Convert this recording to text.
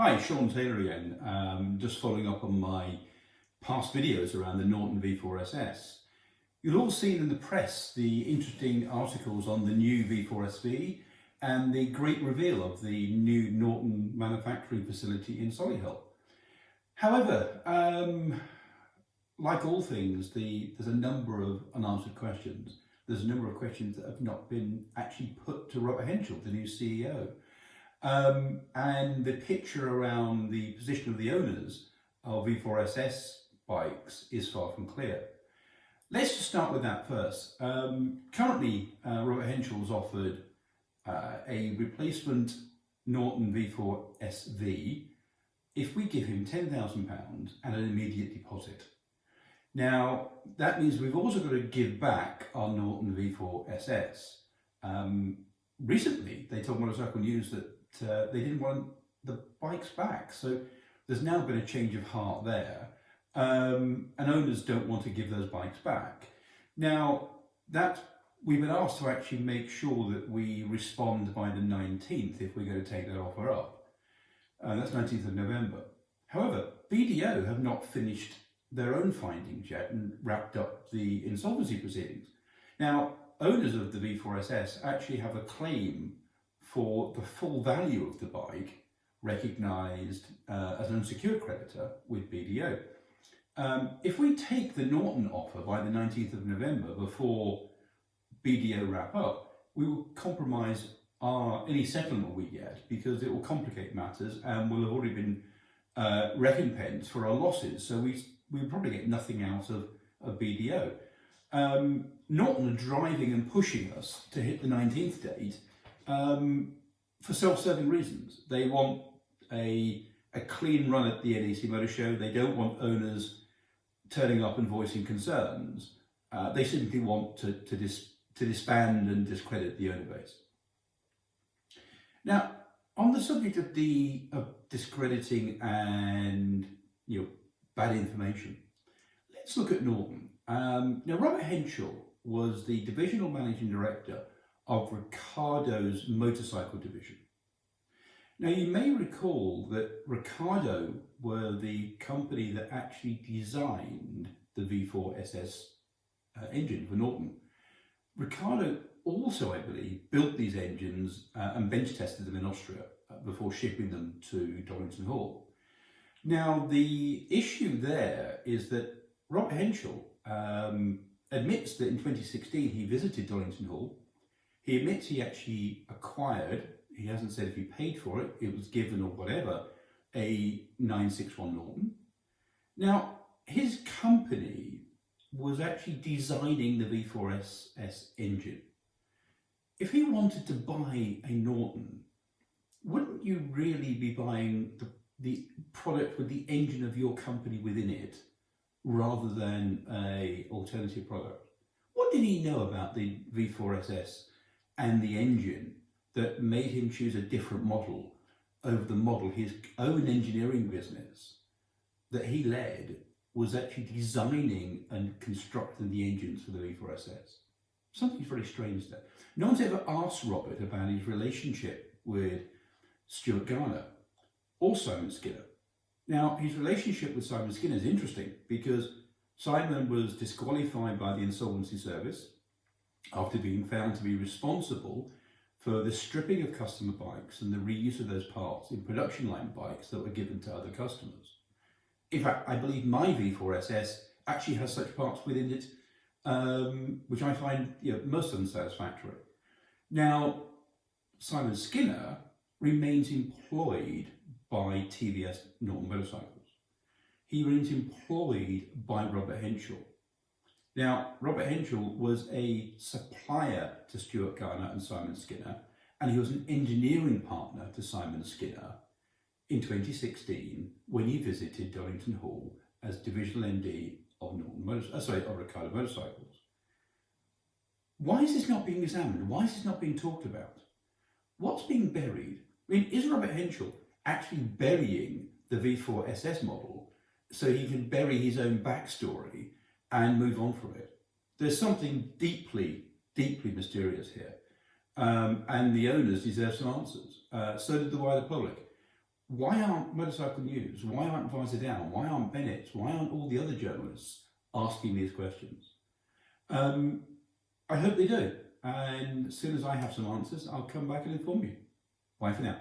Hi, Sean Taylor again. Just following up on my past videos around the Norton V4SS. You've all seen in the press the interesting articles on the new V4SV and the great reveal of the new Norton manufacturing facility in Solihull. However, like all things, there's a number of unanswered questions. There's a number of questions that have not been actually put to Robert Henschel, the new CEO. And the picture around the position of the owners of V4SS bikes is far from clear. Let's just start with that first. Currently, Robert Henschel has offered a replacement Norton V4SV if we give him £10,000 and an immediate deposit. Now, that means we've also got to give back our Norton V4SS. Recently, they told Motorcycle News that they didn't want the bikes back, so there's now been a change of heart there, and owners don't want to give those bikes back. Now, we've been asked to actually make sure that we respond by the 19th if we're going to take that offer up. That's 19th of November. However, BDO have not finished their own findings yet and wrapped up the insolvency proceedings. Now, owners of the V4SS actually have a claim for the full value of the bike recognised as an unsecured creditor with BDO. If we take the Norton offer by the 19th of November before BDO wrap up, we will compromise any settlement we get because it will complicate matters and will have already been recompensed for our losses. So we'll probably get nothing out of BDO. Norton are driving and pushing us to hit the 19th date for self-serving reasons. They want a clean run at the NEC Motor Show. They don't want owners turning up and voicing concerns. They simply want to disband and discredit the owner base. Now, on the subject of discrediting and bad information, let's look at Norton. Now, Robert Henschel was the divisional managing director of Ricardo's motorcycle division. Now, you may recall that Ricardo were the company that actually designed the V4SS engine for Norton. Ricardo also, I believe, built these engines and bench tested them in Austria before shipping them to Donington Hall. Now, the issue there is that Robert Henschel admits that in 2016 he visited Donington Hall. He admits he actually acquired, he hasn't said if he paid for it, it was given or whatever, a 961 Norton. Now, his company was actually designing the V4SS engine. If he wanted to buy a Norton, wouldn't you really be buying the product with the engine of your company within it rather than an alternative product? What did he know about the V4SS and the engine that made him choose a different model over the model his own engineering business that he led was actually designing and constructing the engines for the V4SS? Something's very strange there. No one's ever asked Robert about his relationship with Stuart Garner or Simon Skinner. Now, his relationship with Simon Skinner is interesting because Simon was disqualified by the insolvency service after being found to be responsible for the stripping of customer bikes and the reuse of those parts in production line bikes that were given to other customers. In fact, I believe my V4SS actually has such parts within it, which I find most unsatisfactory. Now, Simon Skinner remains employed by TVS Norton Motorcycles. He remains employed by Robert Henschel. Now, Robert Henschel was a supplier to Stuart Garner and Simon Skinner, and he was an engineering partner to Simon Skinner in 2016 when he visited Donington Hall as divisional MD of Ricardo Motorcycles. Why is this not being examined? Why is this not being talked about? What's being buried? I mean, is Robert Henschel actually burying the V4SS model so he can bury his own backstory and move on from it? There's something deeply, deeply mysterious here. And the owners deserve some answers. So did the wider public. why aren't Motorcycle News? Why aren't Visor Down? Why aren't Bennett's? Why aren't all the other journalists asking these questions? I hope they do. And as soon as I have some answers, I'll come back and inform you. Bye for now.